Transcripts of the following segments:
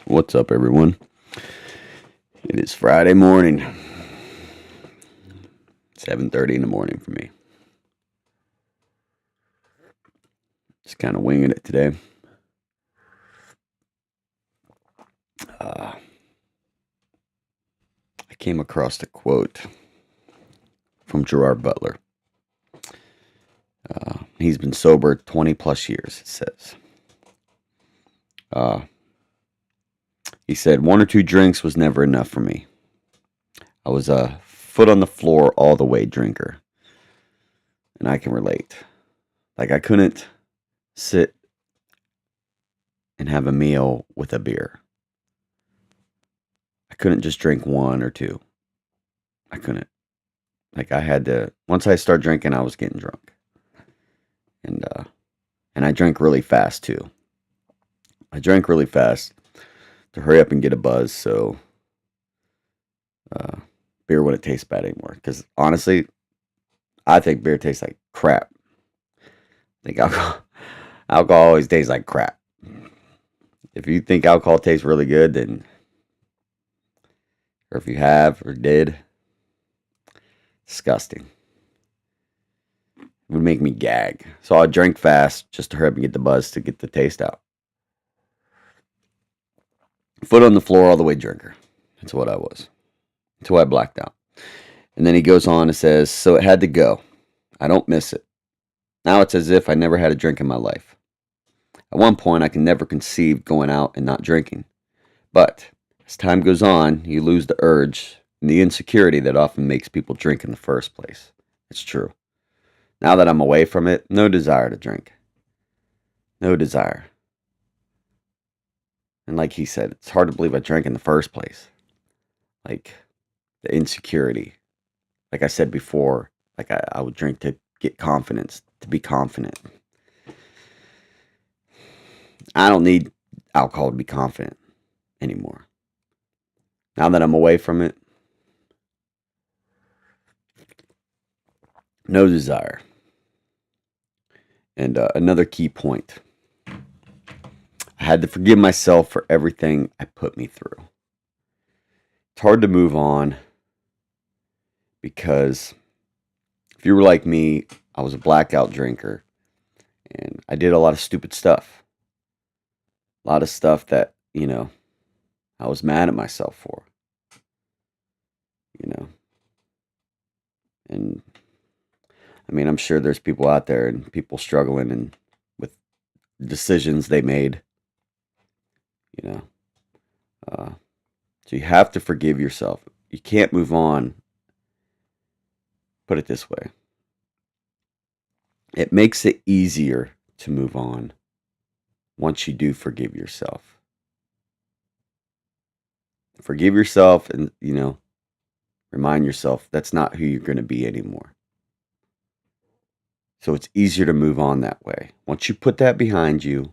What's up, everyone? It is Friday morning, 7:30 in the morning for me. Just kind of winging it today. I came across a quote from Gerard Butler. He's been sober 20 plus years, it says. He said, 1 or 2 drinks was never enough for me. I was a foot on the floor all the way drinker. And I can relate. Like, I couldn't sit and have a meal with a beer. I couldn't just drink 1 or 2. I couldn't. Like, I had to, once I started drinking, I was getting drunk. And I drank really fast too. I drank really fast to hurry up and get a buzz, so beer wouldn't taste bad anymore. Because honestly, I think beer tastes like crap. I think alcohol always tastes like crap. If you think alcohol tastes really good, then, or if you have or did, disgusting. It would make me gag. So I drank fast just to hurry up and get the buzz to get the taste out. Foot on the floor all the way drinker. That's what I was. Until I blacked out. And then he goes on and says, so it had to go. I don't miss it. Now it's as if I never had a drink in my life. At one point, I can never conceive going out and not drinking. But as time goes on, you lose the urge and the insecurity that often makes people drink in the first place. It's true. Now that I'm away from it, no desire to drink. No desire. And like he said, it's hard to believe I drank in the first place. Like, the insecurity. Like I said before, like I would drink to get confidence, to be confident. I don't need alcohol to be confident anymore. Now that I'm away from it, no desire. And another key point. I had to forgive myself for everything I put me through. It's hard to move on because if you were like me, I was a blackout drinker and I did a lot of stupid stuff. A lot of stuff that, I was mad at myself for. And I mean, I'm sure there's people out there and people struggling and with decisions they made, you know. So you have to forgive yourself. You can't move on. Put it this way. It makes it easier to move on once you do forgive yourself. Forgive yourself and, remind yourself that's not who you're going to be anymore. So it's easier to move on that way. Once you put that behind you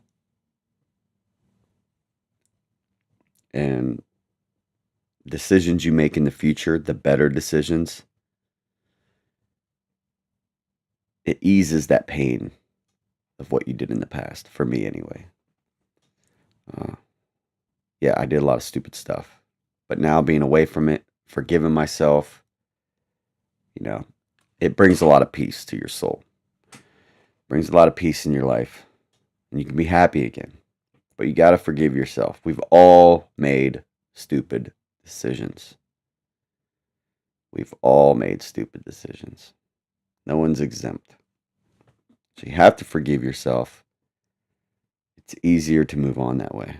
and decisions you make in the future, the better decisions, it eases that pain of what you did in the past, for me anyway. Yeah, I did a lot of stupid stuff. But now being away from it, forgiving myself, it brings a lot of peace to your soul. Brings a lot of peace in your life. And you can be happy again. But you got to forgive yourself. We've all made stupid decisions. We've all made stupid decisions. No one's exempt. So you have to forgive yourself. It's easier to move on that way.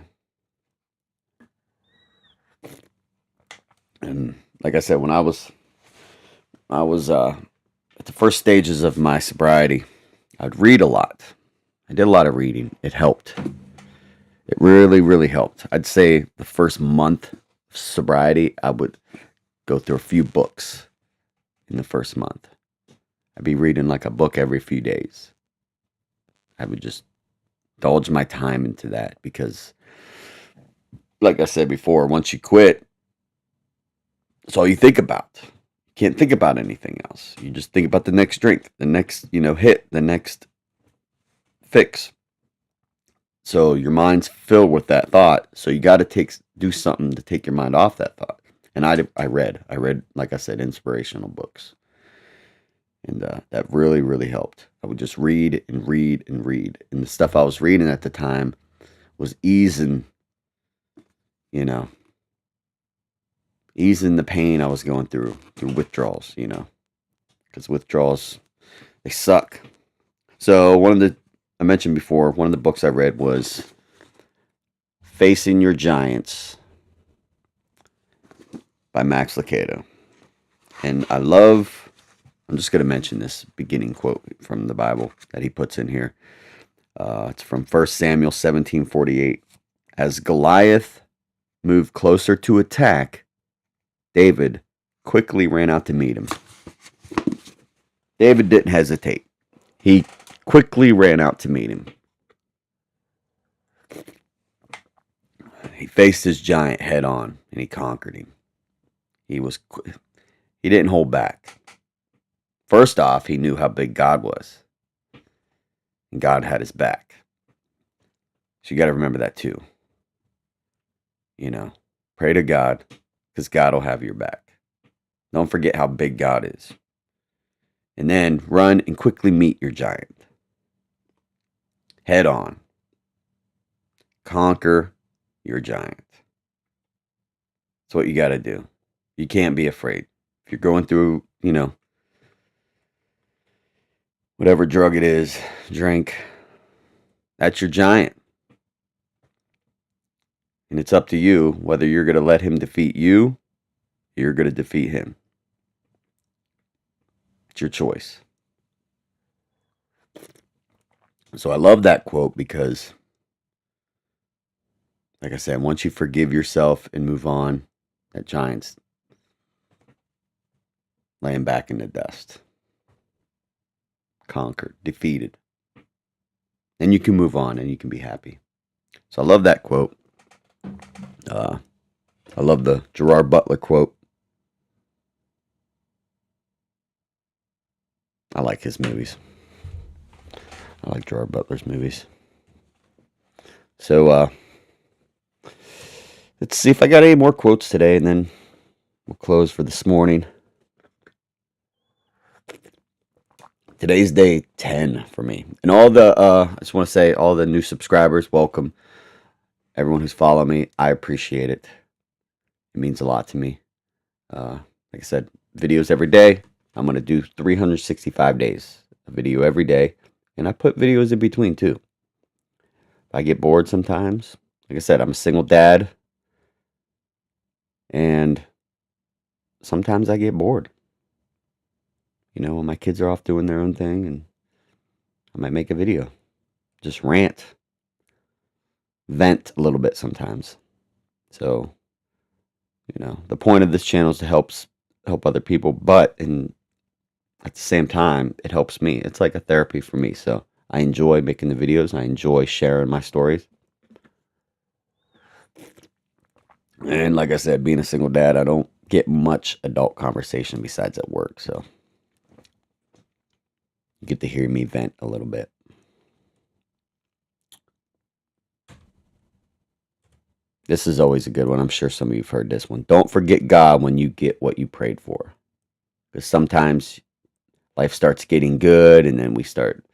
And like I said, when I was at the first stages of my sobriety, I'd read a lot. I did a lot of reading. It helped. It really, really helped. I'd say the first month of sobriety, I would go through a few books in the first month. I'd be reading like a book every few days. I would just indulge my time into that because, like I said before, once you quit, that's all you think about. You can't think about anything else. You just think about the next drink, the next, hit, the next fix. So your mind's filled with that thought. So you got to do something to take your mind off that thought. And I read, like I said, inspirational books. And that really, really helped. I would just read and read and read. And the stuff I was reading at the time was easing, you know, easing the pain I was going through withdrawals, because withdrawals, they suck. So I mentioned before, one of the books I read was Facing Your Giants by Max Lucado. And I'm just going to mention this beginning quote from the Bible that he puts in here. It's from 1 Samuel 17:48. As Goliath moved closer to attack, David quickly ran out to meet him. David didn't hesitate. He quickly ran out to meet him. He faced his giant head on and he conquered him. He didn't hold back. First off, he knew how big God was. And God had his back. So you got to remember that too. Pray to God because God will have your back. Don't forget how big God is. And then run and quickly meet your giant. Head on. Conquer your giant. That's what you got to do. You can't be afraid. If you're going through, whatever drug it is, drink, that's your giant. And it's up to you whether you're going to let him defeat you or you're going to defeat him. It's your choice. So I love that quote because, like I said, once you forgive yourself and move on, that giant's laying back in the dust. Conquered, defeated. Then you can move on and you can be happy. So I love that quote. I love the Gerard Butler quote. I like his movies. I like Gerard Butler's movies. So let's see if I got any more quotes today, and then we'll close for this morning. Today's day 10 for me. And I just want to say, all the new subscribers, welcome. Everyone who's following me, I appreciate it. It means a lot to me. Like I said, videos every day. I'm going to do 365 days. A video every day. And I put videos in between too. If I get bored sometimes, like I said, I'm a single dad. And sometimes I get bored. When my kids are off doing their own thing, and I might make a video. Just rant. Vent a little bit sometimes. So, the point of this channel is to help other people, but at the same time, it helps me. It's like a therapy for me. So I enjoy making the videos. I enjoy sharing my stories. And like I said, being a single dad, I don't get much adult conversation besides at work. So you get to hear me vent a little bit. This is always a good one. I'm sure some of you have heard this one. Don't forget God when you get what you prayed for. Because sometimes life starts getting good, and then we start,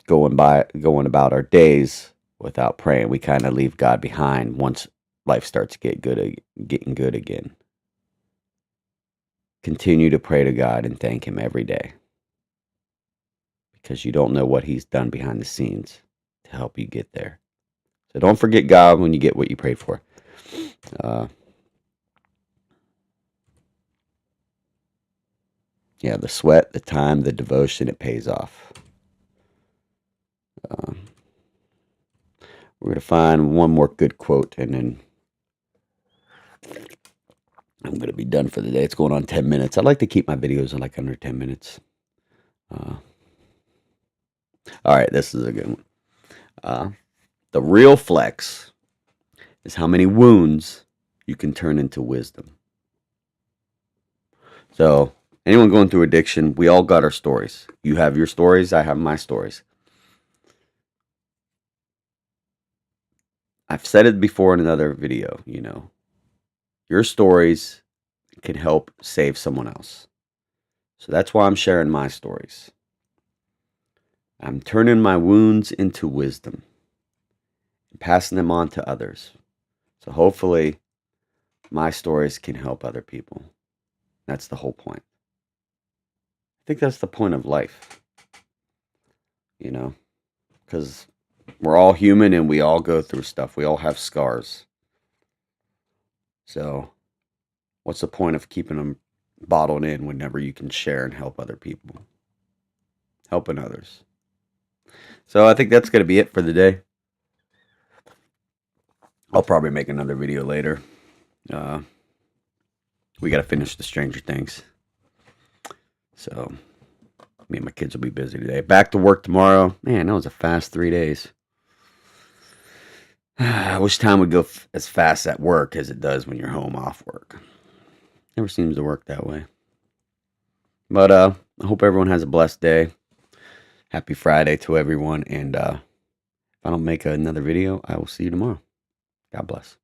going about our days without praying. We kind of leave God behind once life starts getting good again. Continue to pray to God and thank Him every day. Because you don't know what He's done behind the scenes to help you get there. So don't forget God when you get what you prayed for. The sweat, the time, the devotion, it pays off. We're going to find one more good quote, and then I'm going to be done for the day. It's going on 10 minutes. I like to keep my videos in like under 10 minutes. All right, this is a good one. The real flex is how many wounds you can turn into wisdom. So anyone going through addiction, we all got our stories. You have your stories, I have my stories. I've said it before in another video, your stories can help save someone else. So that's why I'm sharing my stories. I'm turning my wounds into wisdom and passing them on to others. So hopefully my stories can help other people. That's the whole point. I think that's the point of life, because we're all human and we all go through stuff. We all have scars. So what's the point of keeping them bottled in whenever you can share and help other people? Helping others. So I think that's going to be it for the day. I'll probably make another video later. We got to finish the Stranger Things. So me and my kids will be busy today. Back to work tomorrow. Man, that was a fast 3 days. I wish time would go as fast at work as it does when you're home off work. Never seems to work that way. But I hope everyone has a blessed day. Happy Friday to everyone. And if I don't make another video, I will see you tomorrow. God bless.